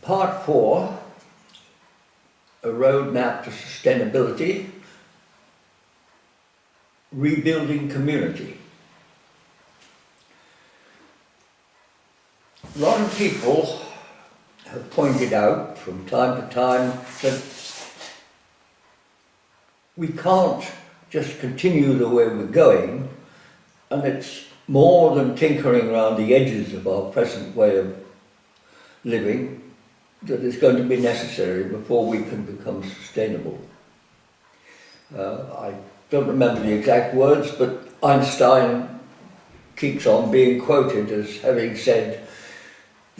Part 4, a roadmap to sustainability, rebuilding community. A lot of people have pointed out from time to time that we can't just continue the way we're going, and it's more than tinkering around the edges of our present way of living that is going to be necessary before we can become sustainable. I don't remember the exact words, but Einstein keeps on being quoted as having said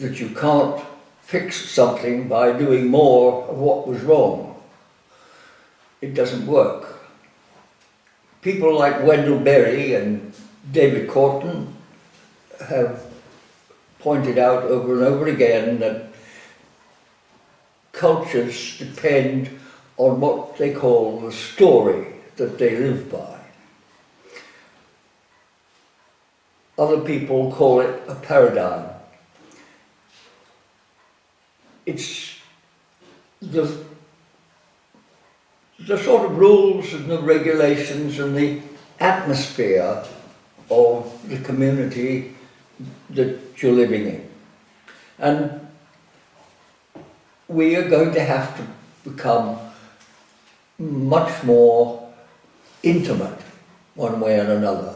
that you can't fix something by doing more of what was wrong. It doesn't work. People like Wendell Berry and David Corton have pointed out over and over again that cultures depend on what they call the story that they live by. Other people call it a paradigm. It's the sort of rules and the regulations and the atmosphere of the community that you're living in. And we are going to have to become much more intimate one way and another.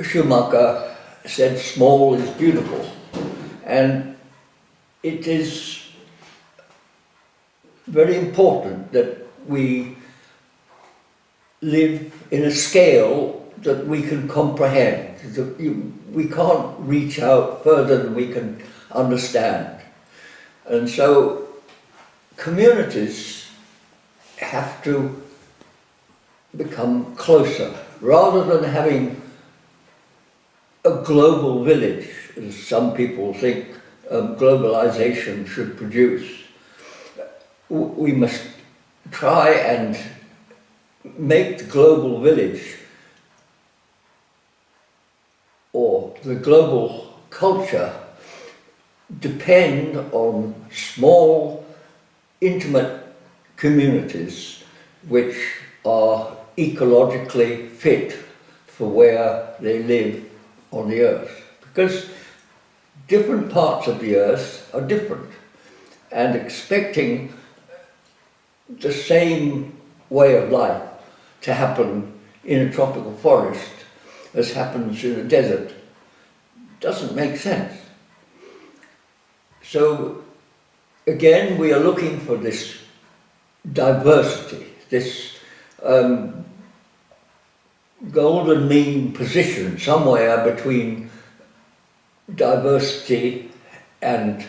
Schumacher said small is beautiful, and it is very important that we live in a scale that we can comprehend. We can't reach out further than we can understand. And so communities have to become closer, rather than having a global village, as some people think globalization should produce. We must try and make the global village or the global culture depend on small, intimate communities which are ecologically fit for where they live on the earth. Because different parts of the earth are different, and expecting the same way of life to happen in a tropical forest as happens in a desert doesn't make sense. So again, we are looking for this diversity, this golden mean position somewhere between diversity and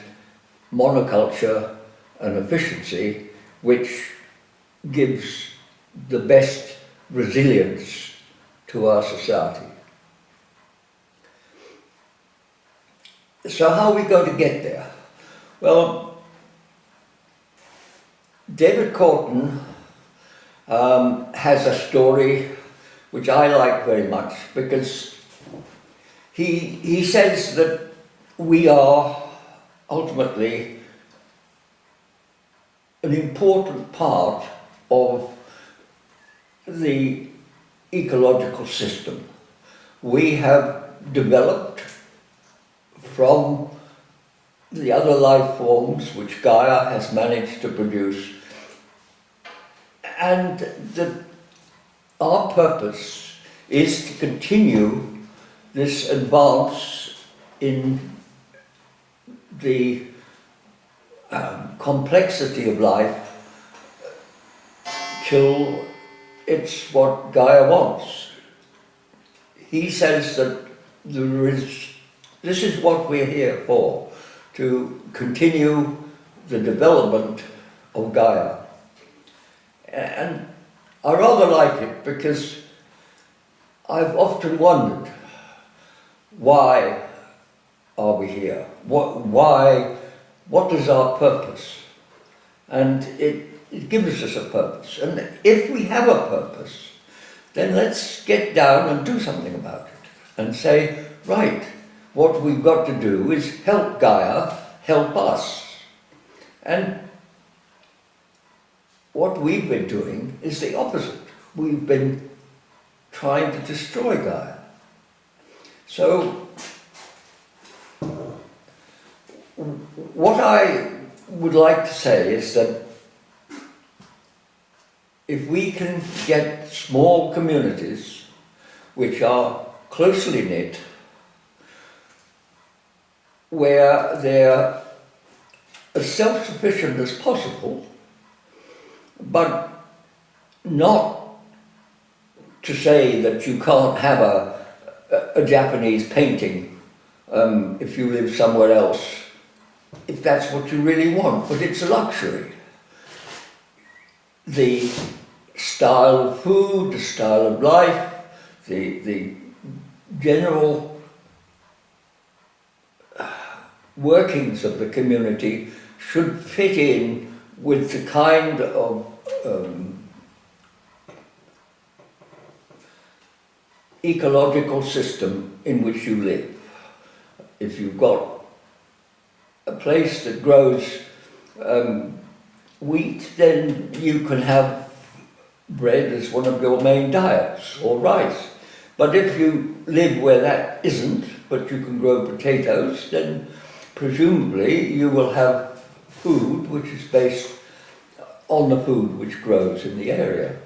monoculture and efficiency, which gives the best resilience to our society. So how are we going to get there? Well, David Corton has a story which I like very much, because he says that we are ultimately an important part of the ecological system. We have developed from the other life forms which Gaia has managed to produce, and our purpose is to continue this advance in the complexity of life till it's what Gaia wants. He says that this is what we're here for, to continue the development of Gaia. And I rather like it, because I've often wondered, why are we here? What is our purpose? And it gives us a purpose. And if we have a purpose, then let's get down and do something about it and say, right, what we've got to do is help Gaia help us. And what we've been doing is the opposite. We've been trying to destroy Gaia. So, what I would like to say is that if we can get small communities which are closely knit, where they're as self-sufficient as possible, but not to say that you can't have a Japanese painting if you live somewhere else, if that's what you really want, but it's a luxury. The style of food, the style of life, the general workings of the community should fit in with the kind of ecological system in which you live. If you've got a place that grows wheat, then you can have bread as one of your main diets, or rice. But if you live where that isn't, but you can grow potatoes, then presumably you will have food which is based on the food which grows in the area.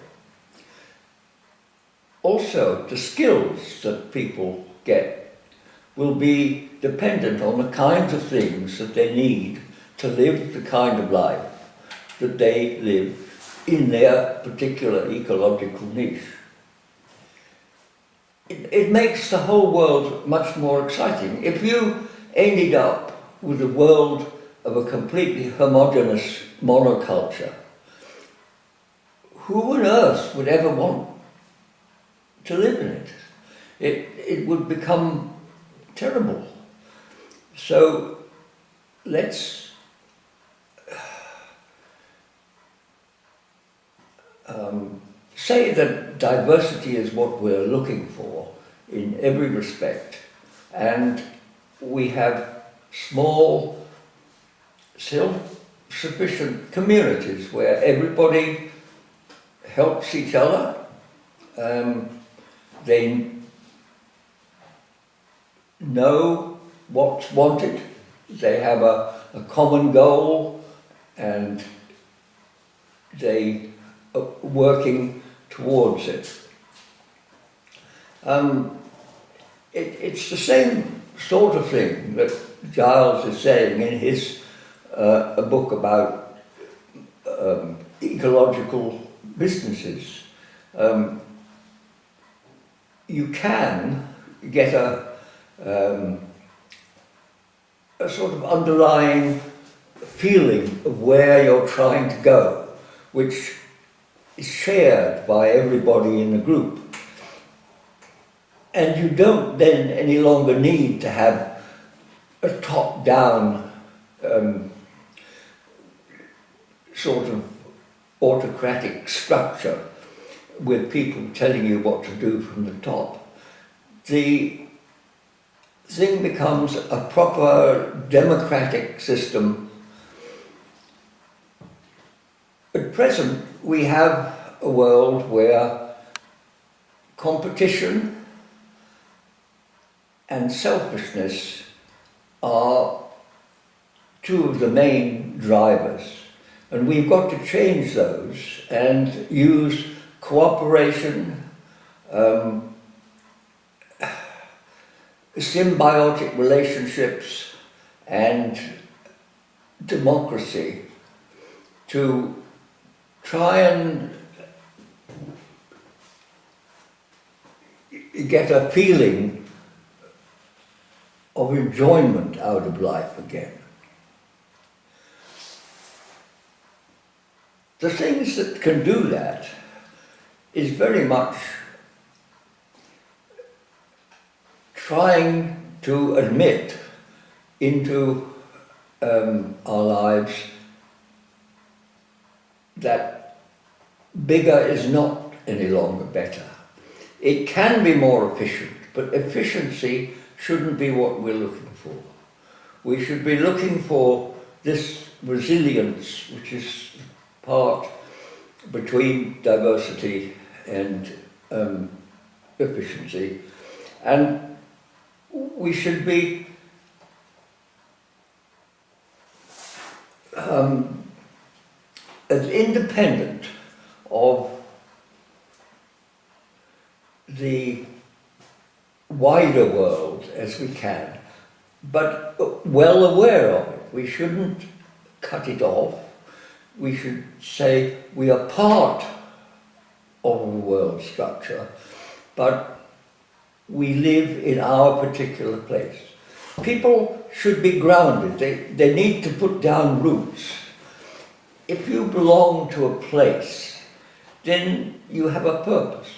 Also, the skills that people get will be dependent on the kinds of things that they need to live the kind of life that they live in their particular ecological niche. It makes the whole world much more exciting. If you ended up with a world of a completely homogeneous monoculture, who on earth would ever want to live in it? It would become terrible. So let's say that diversity is what we're looking for in every respect, and we have small, self-sufficient communities where everybody helps each other. They know what's wanted, they have a common goal, and they are working towards it. It's the same sort of thing that Giles is saying in his a book about ecological businesses. You can get a sort of underlying feeling of where you're trying to go, which is shared by everybody in the group. And you don't then any longer need to have a top-down sort of autocratic structure with people telling you what to do from the top. The thing becomes a proper democratic system. At present, we have a world where competition and selfishness are two of the main drivers. And we've got to change those and use cooperation, symbiotic relationships, and democracy to try and get a feeling of enjoyment out of life again. The things that can do that is very much trying to admit into our lives that bigger is not any longer better. It can be more efficient, but efficiency shouldn't be what we're looking for. We should be looking for this resilience, which is part between diversity and efficiency. And we should be as independent of the wider world as we can, but well aware of it. We shouldn't cut it off. We should say we are part of the world structure, but we live in our particular place. People should be grounded. They need to put down roots. If you belong to a place, then you have a purpose.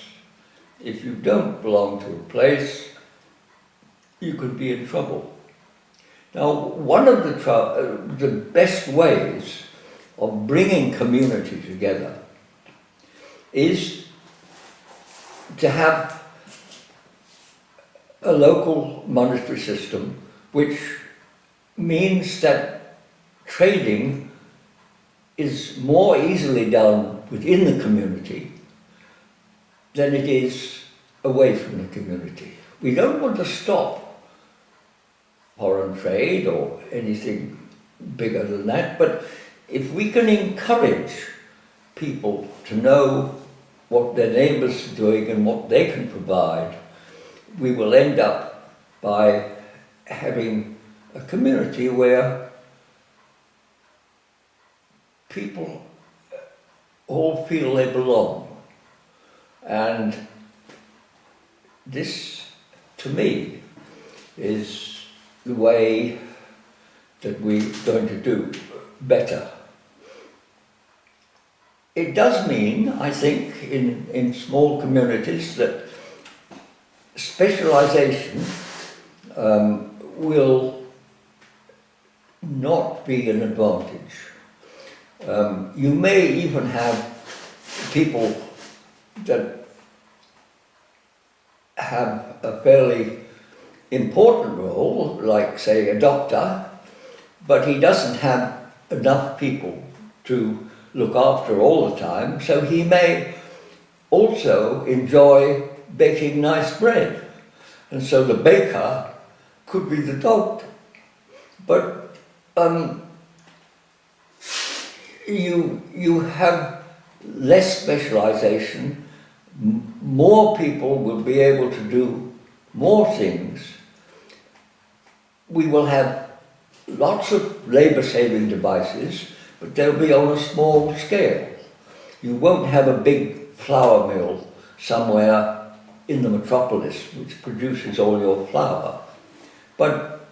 If you don't belong to a place, you could be in trouble. Now, one of the best ways of bringing community together is to have a local monetary system, which means that trading is more easily done within the community than it is away from the community. We don't want to stop foreign trade or anything bigger than that, but if we can encourage people to know what their neighbours are doing and what they can provide, we will end up by having a community where people all feel they belong. And this, to me, is the way that we're going to do better. It does mean, I think, in small communities that specialization will not be an advantage. You may even have people that have a fairly important role, like, say, a doctor, but he doesn't have enough people to look after all the time, so he may also enjoy baking nice bread. And so the baker could be the doctor. But you have less specialization, more people will be able to do more things. We will have lots of labour-saving devices, but they'll be on a small scale. You won't have a big flour mill somewhere in the metropolis which produces all your flour. But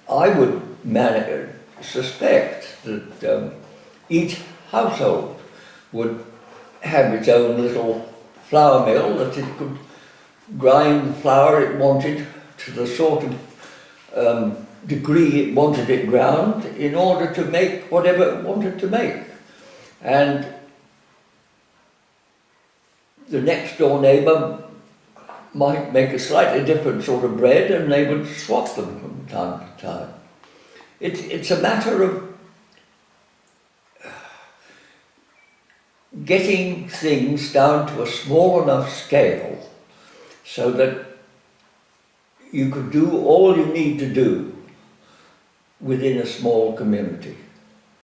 I would suspect that each household would have its own little flour mill, that it could grind the flour it wanted to the sort of degree it wanted it ground in order to make whatever it wanted to make. And the next door neighbour might make a slightly different sort of bread, and they would swap them from time to time. It's a matter of getting things down to a small enough scale so that you could do all you need to do within a small community.